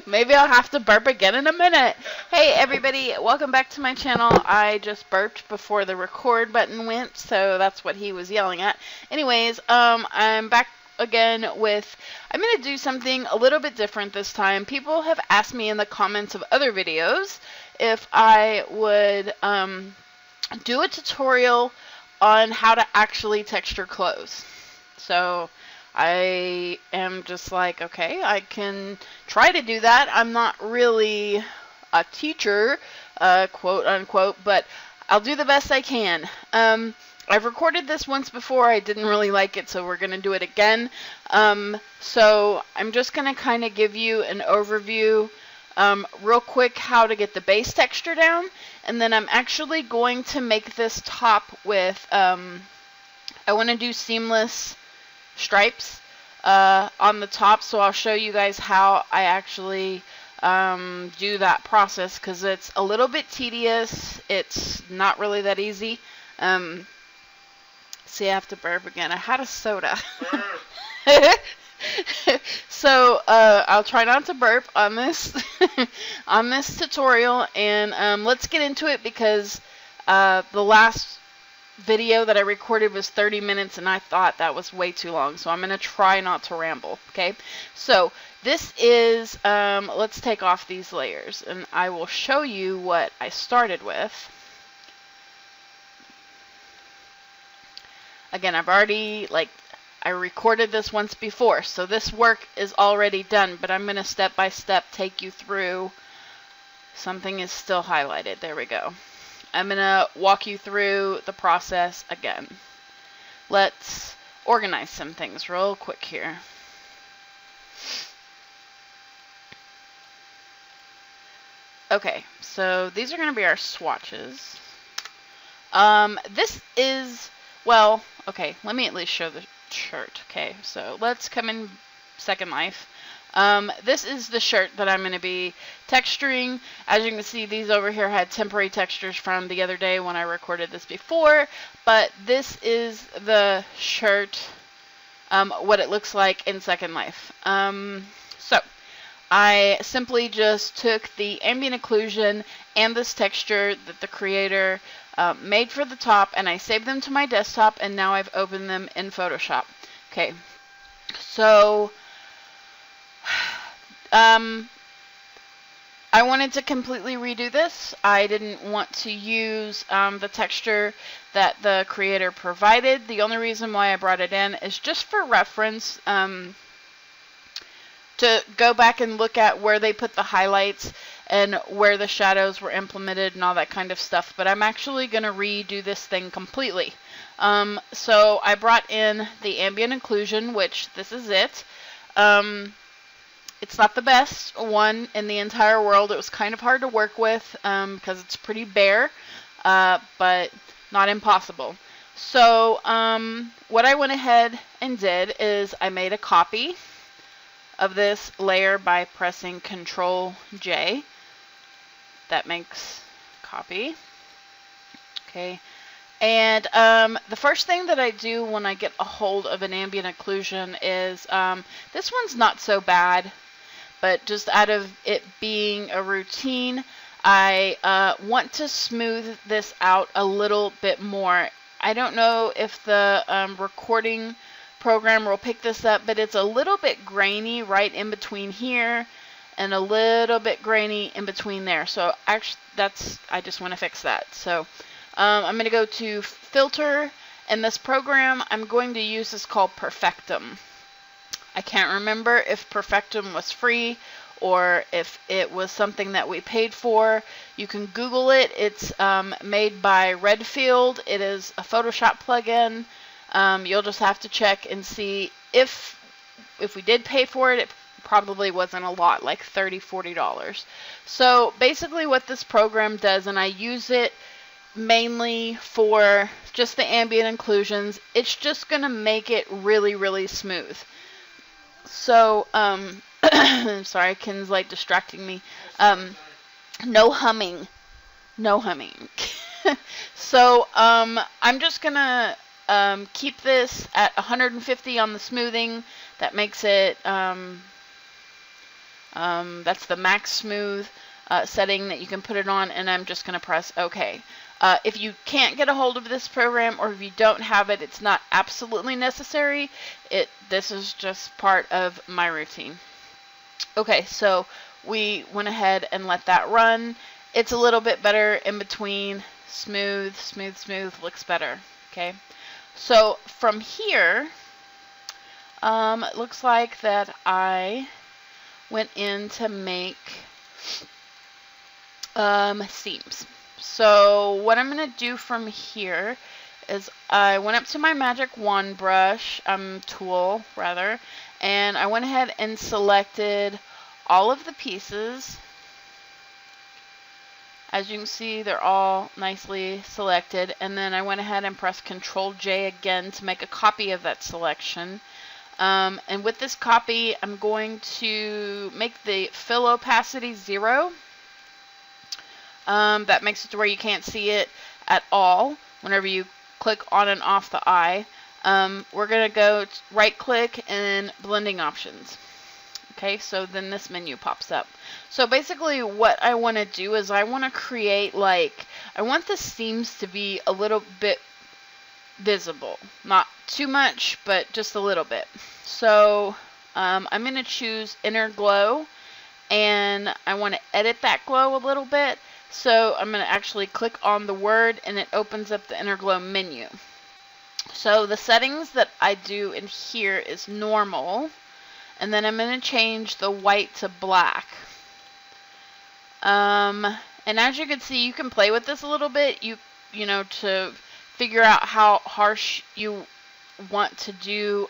Maybe I'll have to burp again in a minute. Hey everybody, welcome back to my channel. I just burped before the record button went, so that's what he was yelling at. Anyways, I'm back again with, I'm going to do something a little bit different this time. People have asked me in the comments of other videos if I would do a tutorial on how to actually texture clothes. So I am just like, okay, I can try to do that. I'm not really a teacher, quote unquote, but I'll do the best I can. I've recorded this once before. I didn't really like it, so we're going to do it again. So I'm just going to kind of give you an overview real quick how to get the base texture down, and then I'm actually going to make this top with, I want to do seamless stripes on the top, so I'll show you guys how I actually do that process, because it's a little bit tedious. It's not really that easy. See, I have to burp again. I had a soda. So I'll try not to burp on this on this tutorial, and let's get into it, because the last video that I recorded was 30 minutes and I thought that was way too long, so I'm going to try not to ramble. Okay, so this is, let's take off these layers and I will show you what I started with. Again, I've already, I recorded this once before, so this work is already done, but I'm going to step by step take you through. Something is still highlighted. There we go. I'm going to walk you through the process again. Let's organize some things real quick here. Okay, so these are going to be our swatches. This is, well, okay, let me at least show the shirt. Okay, so let's come in Secondlife. This is the shirt that I'm going to be texturing. As you can see, these over here had temporary textures from the other day when I recorded this before, but this is the shirt, what it looks like in Secondlife. So I simply just took the ambient occlusion and this texture that the creator made for the top, and I saved them to my desktop, and now I've opened them in Photoshop. Okay, so I wanted to completely redo this. I didn't want to use the texture that the creator provided. The only reason why I brought it in is just for reference, to go back and look at where they put the highlights and where the shadows were implemented and all that kind of stuff. But I'm actually going to redo this thing completely. So I brought in the ambient occlusion, which this is it. It's not the best one in the entire world. It was kind of hard to work with because it's pretty bare, but not impossible. So what I went ahead and did is I made a copy of this layer by pressing Control J. That makes copy. Okay. And the first thing that I do when I get a hold of an ambient occlusion is, this one's not so bad, but just out of it being a routine, I want to smooth this out a little bit more. I don't know if the recording program will pick this up, but it's a little bit grainy right in between here and a little bit grainy in between there. So actually, I just want to fix that. So I'm going to go to Filter, and this program I'm going to use is called Perfectum. I can't remember if Perfectum was free or if it was something that we paid for. You can Google it. It's made by Redfield. It is a Photoshop plugin. You'll just have to check and see if we did pay for it. It probably wasn't a lot, like $30, $40. So basically what this program does, and I use it mainly for just the ambient occlusions, it's just going to make it really, really smooth. So, sorry, Ken's like distracting me. No humming. No humming. So, I'm just going to keep this at 150 on the smoothing. That makes it That's the max smooth setting that you can put it on, and I'm just going to press OK. If you can't get a hold of this program, or if you don't have it, it's not absolutely necessary. This is just part of my routine. Okay, so we went ahead and let that run. It's a little bit better in between. Smooth, smooth, smooth looks better. Okay, so from here, it looks like that I went in to make seams. So what I'm going to do from here is I went up to my magic wand brush, tool rather, and I went ahead and selected all of the pieces. As you can see, they're all nicely selected, and then I went ahead and pressed Ctrl J again to make a copy of that selection. And with this copy, I'm going to make the fill opacity 0. That makes it to where you can't see it at all whenever you click on and off the eye. We're going to go right click and blending options. Okay, so then this menu pops up. So basically what I want to do is I want to create, like, I want the seams to be a little bit visible. Not too much, but just a little bit. So I'm going to choose Inner Glow, and I want to edit that glow a little bit. So I'm going to actually click on the word, and it opens up the Inner Glow menu. So the settings that I do in here is normal, and then I'm going to change the white to black. And as you can see, you can play with this a little bit, you know, to figure out how harsh you want to do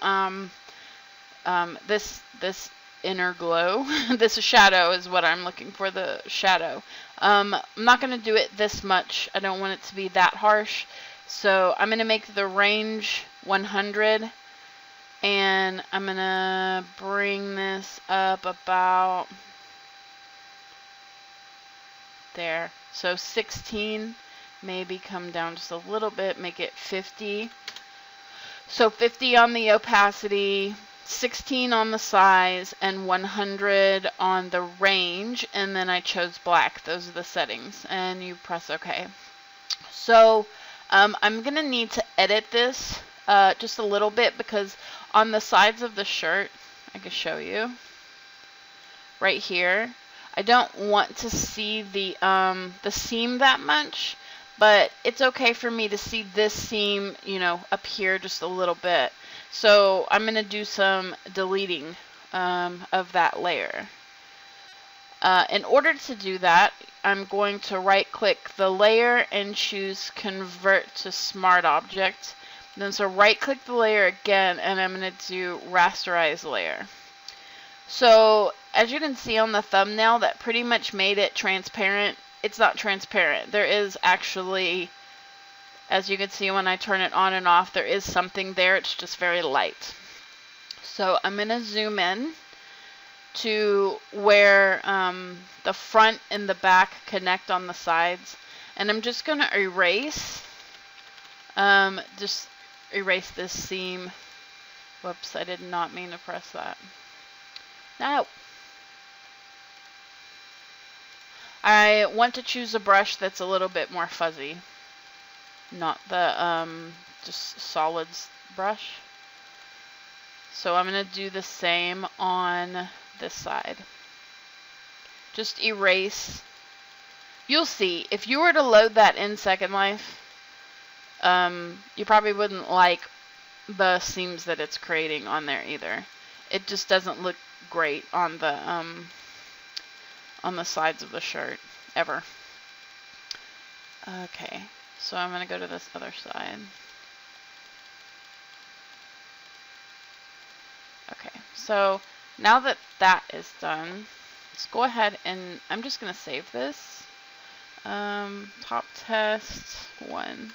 this inner glow. This shadow is what I'm looking for, the shadow. I'm not going to do it this much. I don't want it to be that harsh. So I'm going to make the range 100, and I'm going to bring this up about there. So 16, maybe come down just a little bit, make it 50. So 50 on the opacity, 16 on the size, and 100 on the range, and then I chose black. Those are the settings, and you press OK. So I'm going to need to edit this just a little bit, because on the sides of the shirt, I can show you right here, I don't want to see the seam that much, but it's okay for me to see this seam, you know, up here just a little bit. So I'm going to do some deleting of that layer. In order to do that, I'm going to right click the layer and choose Convert to Smart Object. Then so right click the layer again, and I'm going to do Rasterize Layer. So as you can see on the thumbnail, that pretty much made it transparent. It's not transparent. There is actually, as you can see when I turn it on and off, there is something there. It's just very light. So I'm going to zoom in to where the front and the back connect on the sides, and I'm just going to erase this seam. Whoops, I did not mean to press that. No. I want to choose a brush that's a little bit more fuzzy, not the just solids brush. So I'm going to do the same on this side. Just erase. You'll see, if you were to load that in Secondlife, you probably wouldn't like the seams that it's creating on there either. It just doesn't look great on the sides of the shirt ever. Okay, so I'm going to go to this other side. Okay, so now that that is done, let's go ahead and I'm just going to save this. Top test 1.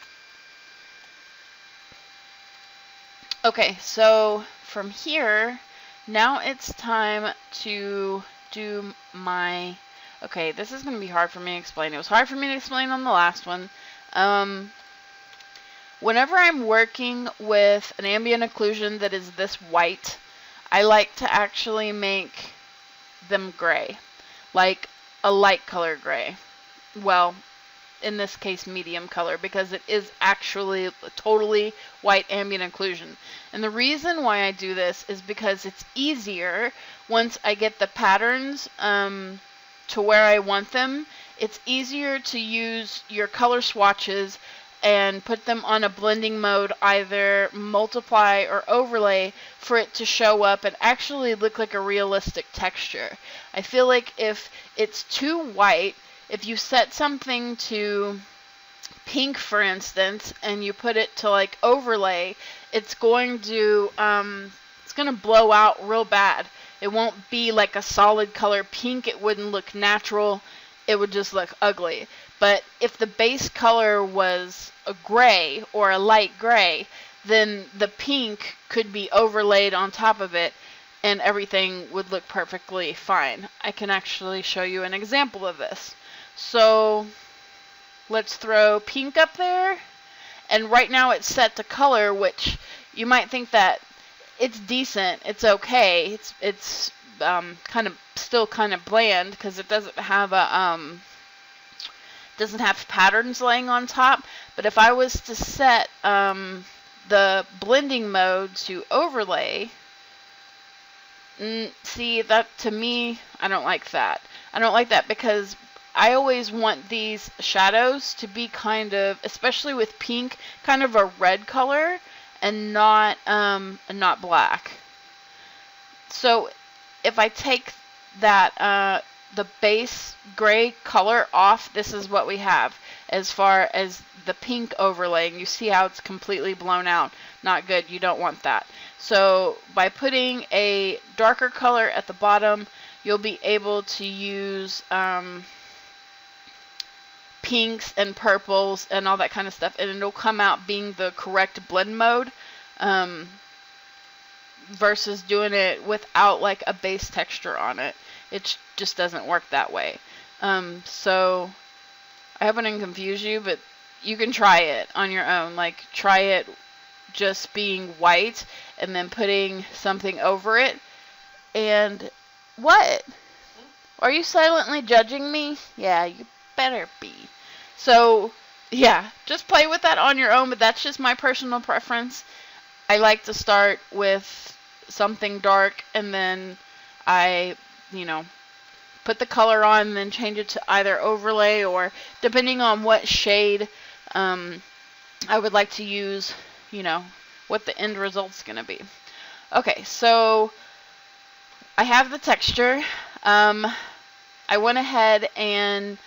Okay, so from here, now it's time to do my, okay, this is going to be hard for me to explain. It was hard for me to explain on the last one. Whenever I'm working with an ambient occlusion that is this white, I like to actually make them gray, like a light color gray. Well, in this case medium color, because it is actually totally white ambient occlusion. And the reason why I do this is because it's easier once I get the patterns to where I want them. It's easier to use your color swatches and put them on a blending mode, either multiply or overlay, for it to show up and actually look like a realistic texture. I feel like if it's too white, if you set something to pink, for instance, and you put it to like overlay, it's going to blow out real bad. It won't be like a solid color pink. It wouldn't look natural. It would just look ugly. But if the base color was a gray or a light gray, then the pink could be overlaid on top of it and everything would look perfectly fine. I can actually show you an example of this. So let's throw pink up there, and right now it's set to color, which you might think that it's decent, it's okay, it's kind of still kind of bland because it doesn't have patterns laying on top. But if I was to set the blending mode to overlay, see, that to me, I don't like that. I don't like that because I always want these shadows to be kind of, especially with pink, kind of a red color and not black. So if I take that the base gray color off, this is what we have as far as the pink overlaying. You see how it's completely blown out. Not good. You don't want that. So by putting a darker color at the bottom, you'll be able to use pinks and purples and all that kind of stuff, and it'll come out being the correct blend mode versus doing it without like a base texture on it. It just doesn't work that way. So I hope I didn't confuse you, but you can try it on your own. Like, try it just being white and then putting something over it. And what? Are you silently judging me? Yeah, you better be. So yeah, just play with that on your own, but that's just my personal preference. I like to start with something dark and then I, put the color on and then change it to either overlay or, depending on what shade I would like to use, what the end result's going to be. Okay, so I have the texture. I went ahead and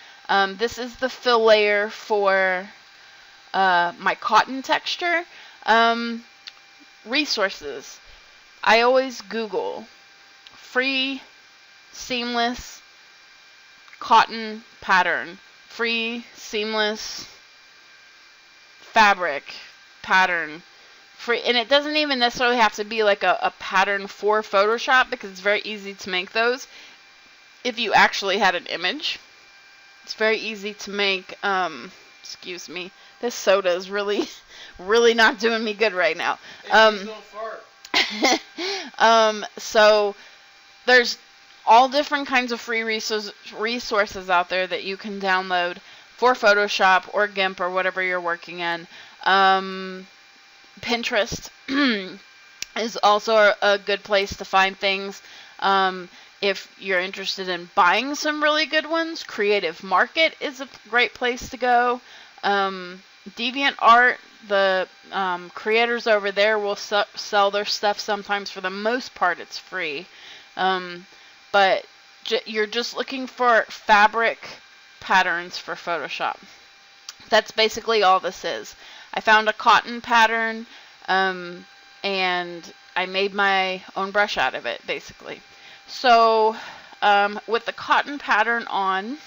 this is the fill layer for my cotton texture. Resources. I always Google free seamless cotton pattern, free seamless fabric pattern, free, and it doesn't even necessarily have to be like a pattern for Photoshop, because it's very easy to make those if you actually had an image. It's very easy to make. Excuse me, this soda is really not doing me good right now. So there's all different kinds of free resources out there that you can download for Photoshop or GIMP or whatever you're working in. Pinterest is also a good place to find things. If you're interested in buying some really good ones, Creative Market is a great place to go. DeviantArt, the creators over there will sell their stuff sometimes. For the most part, it's free. But you're just looking for fabric patterns for Photoshop. That's basically all this is. I found a cotton pattern, and I made my own brush out of it, basically. So with the cotton pattern on,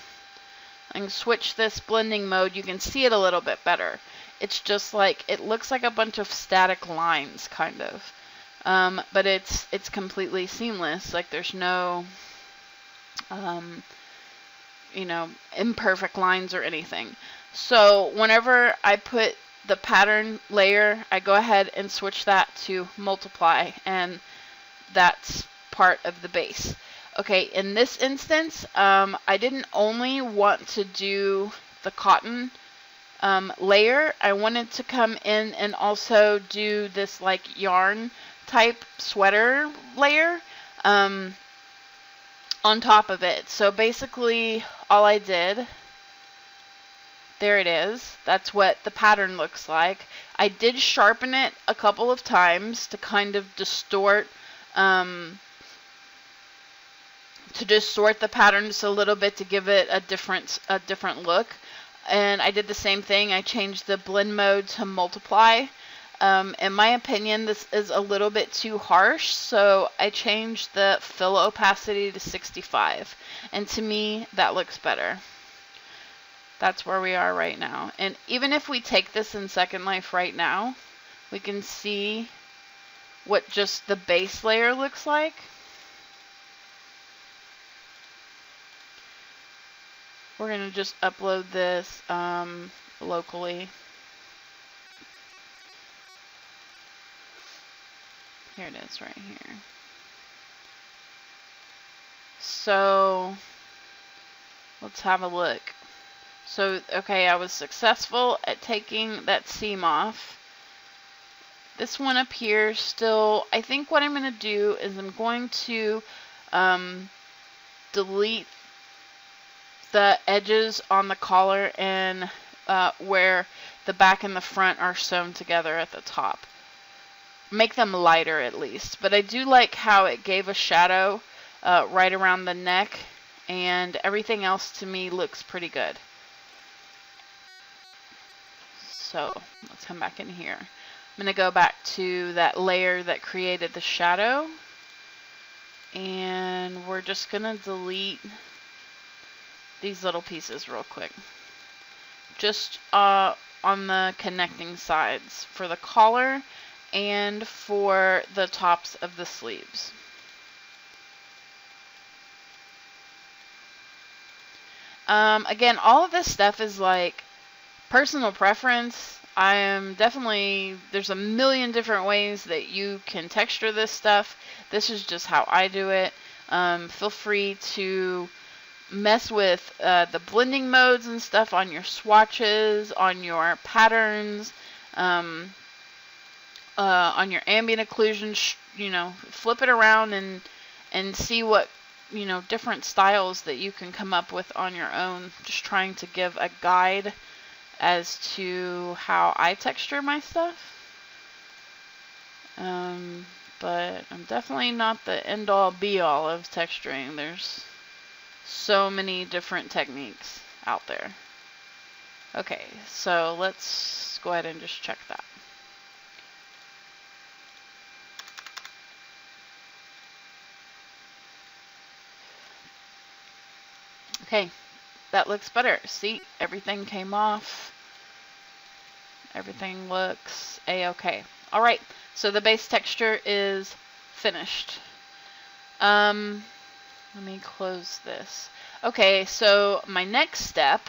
I can switch this blending mode. You can see it a little bit better. It's just like, it looks like a bunch of static lines, kind of. But it's completely seamless. Like, there's no, imperfect lines or anything. So whenever I put the pattern layer, I go ahead and switch that to multiply, and that's part of the base. Okay, in this instance, I didn't only want to do the cotton layer. I wanted to come in and also do this like yarn type sweater layer on top of it. So basically all I did, there it is. That's what the pattern looks like. I did sharpen it a couple of times to kind of distort the pattern just a little bit to give it a different look. And I did the same thing. I changed the blend mode to multiply. In my opinion, this is a little bit too harsh, so I changed the fill opacity to 65. And to me, that looks better. That's where we are right now. And even if we take this in Secondlife right now, we can see what just the base layer looks like. We're going to just upload this locally. Here it is right here. So let's have a look. So, okay, I was successful at taking that seam off. This one up here still, I think what I'm going to do is I'm going to delete the edges on the collar and where the back and the front are sewn together at the top. Make them lighter at least. But I do like how it gave a shadow right around the neck, and everything else to me looks pretty good. So let's come back in here. I'm going to go back to that layer that created the shadow, and we're just going to delete these little pieces real quick. Just on the connecting sides for the collar and for the tops of the sleeves. Again, all of this stuff is like personal preference. I am definitely, there's a million different ways that you can texture this stuff. This is just how I do it. Feel free to mess with the blending modes and stuff on your swatches, on your patterns, on your ambient occlusion. You know, flip it around and see what, you know, different styles that you can come up with on your own. Just trying to give a guide as to how I texture my stuff. But I'm definitely not the end-all be-all of texturing. There's so many different techniques out there. Okay, so let's go ahead and just check that. Okay, that looks better. See, everything came off. Everything looks a-okay. All right, so the base texture is finished. Let me close this. Okay, so my next step,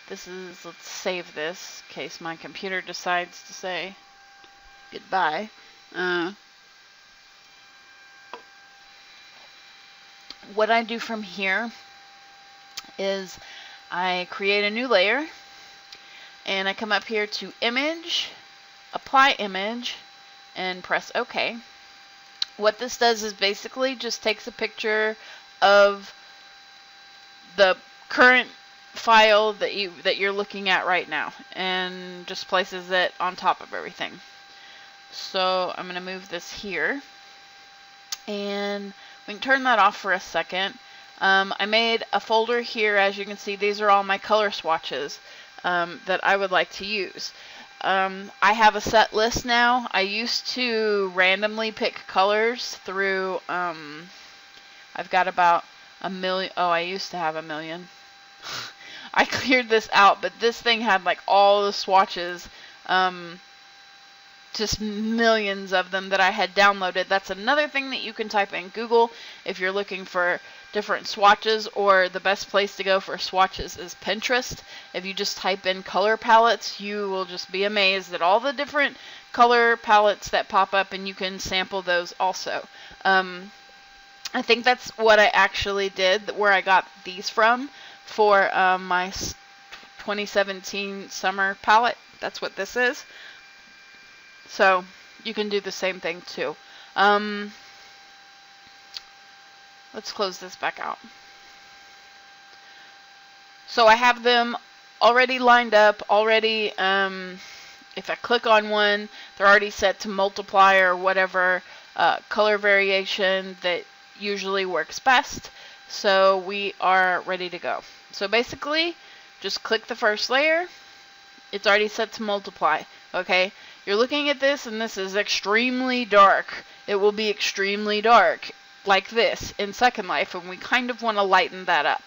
this is, let's save this in case my computer decides to say goodbye. What I do from here is I create a new layer, and I come up here to Image, Apply Image, and press OK. What this does is basically just takes a picture of the current file that you're looking at right now and just places it on top of everything. So I'm going to move this here, and we can turn that off for a second. I made a folder here. As you can see, these are all my color swatches that I would like to use. I have a set list now. I used to randomly pick colors through, I've got about a million. Oh, I used to have a million. I cleared this out, but this thing had like all the swatches, just millions of them that I had downloaded. That's another thing that you can type in Google if you're looking for different swatches, or the best place to go for swatches is Pinterest. If you just type in color palettes, you will just be amazed at all the different color palettes that pop up, and you can sample those also. I think that's what I actually did, where I got these from for my 2017 summer palette. That's what this is. So you can do the same thing too. Let's close this back out. So I have them already lined up, already, if I click on one, they're already set to multiply or whatever color variation that usually works best. So we are ready to go. So basically, just click the first layer. It's already set to multiply, okay? You're looking at this, and this is extremely dark. It will be extremely dark, like this, in Secondlife, and we kind of want to lighten that up.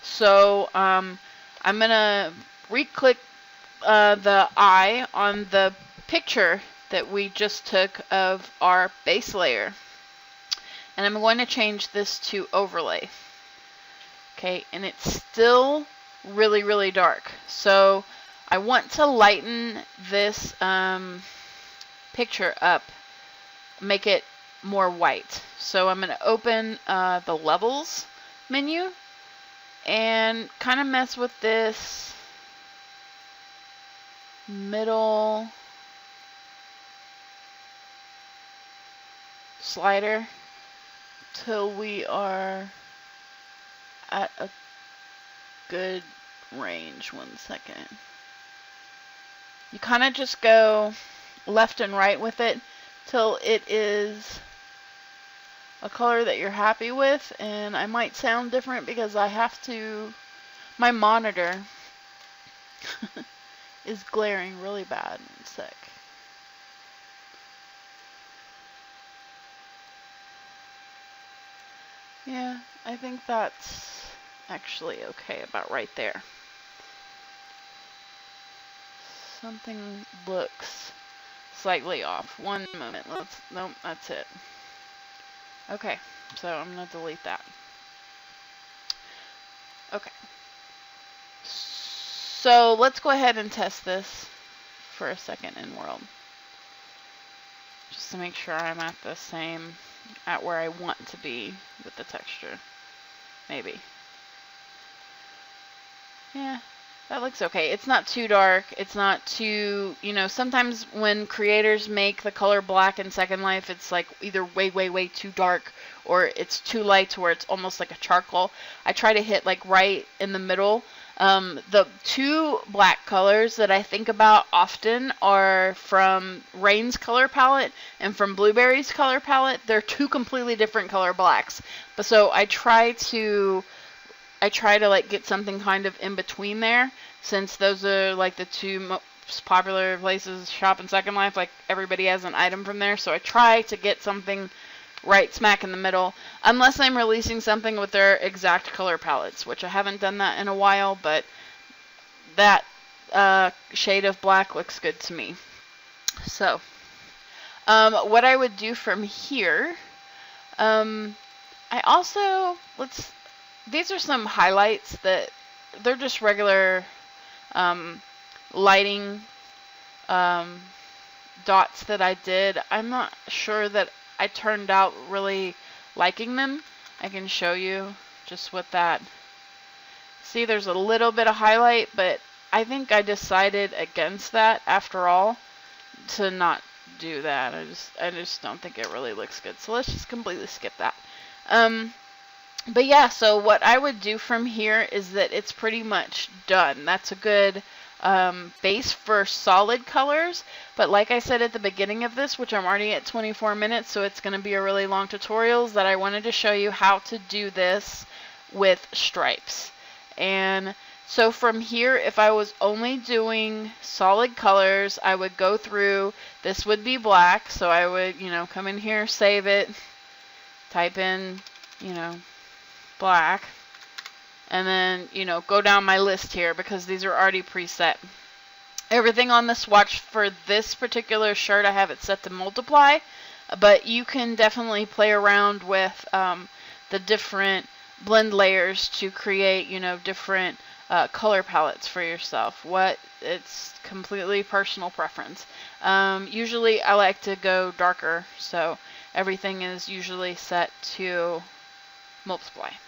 So I'm going to re-click the eye on the picture that we just took of our base layer. And I'm going to change this to overlay. Okay, and it's still really, really dark. So I want to lighten this picture up, make it more white. So I'm going to open the levels menu and kind of mess with this middle slider till we are at a good range. 1 second. You kind of just go left and right with it till it is a color that you're happy with. And I might sound different because I have to, my monitor is glaring really bad. 1 sec. Yeah, I think that's actually okay about right there. Something looks slightly off. 1 moment. Nope, that's it. Okay, so I'm going to delete that. Okay. So let's go ahead and test this for a second in World. Just to make sure I'm at the same, at where I want to be with the texture. Maybe. Yeah, that looks okay. It's not too dark. It's not too, you know, sometimes when creators make the color black in Secondlife, it's like either way, way, way too dark or it's too light to where it's almost like a charcoal. I try to hit like right in the middle. The two black colors that I think about often are from Rain's color palette and from Blueberry's color palette. They're two completely different color blacks. But so I try to like get something kind of in between there, since those are like the two most popular places to shop in Secondlife. Like everybody has an item from there. So I try to get something right smack in the middle, unless I'm releasing something with their exact color palettes, which I haven't done that in a while, but that shade of black looks good to me. So what I would do from here, I also, these are some highlights that they're just regular lighting dots that I did. I'm not sure that I turned out really liking them. I can show you just what that. See, there's a little bit of highlight, but I think I decided against that after all, to not do that. I just don't think it really looks good. So let's just completely skip that. But yeah, so what I would do from here is that it's pretty much done. That's a good base for solid colors. But like I said at the beginning of this, which I'm already at 24 minutes, so it's going to be a really long tutorial, is that I wanted to show you how to do this with stripes. And so from here, if I was only doing solid colors, I would go through, this would be black, so I would, you know, come in here, save it, type in, you know, black, and then, you know, go down my list here because these are already preset. Everything on the swatch for this particular shirt, I have it set to multiply, but you can definitely play around with the different blend layers to create, you know, different color palettes for yourself. It's completely personal preference. Usually I like to go darker, so everything is usually set to multiply.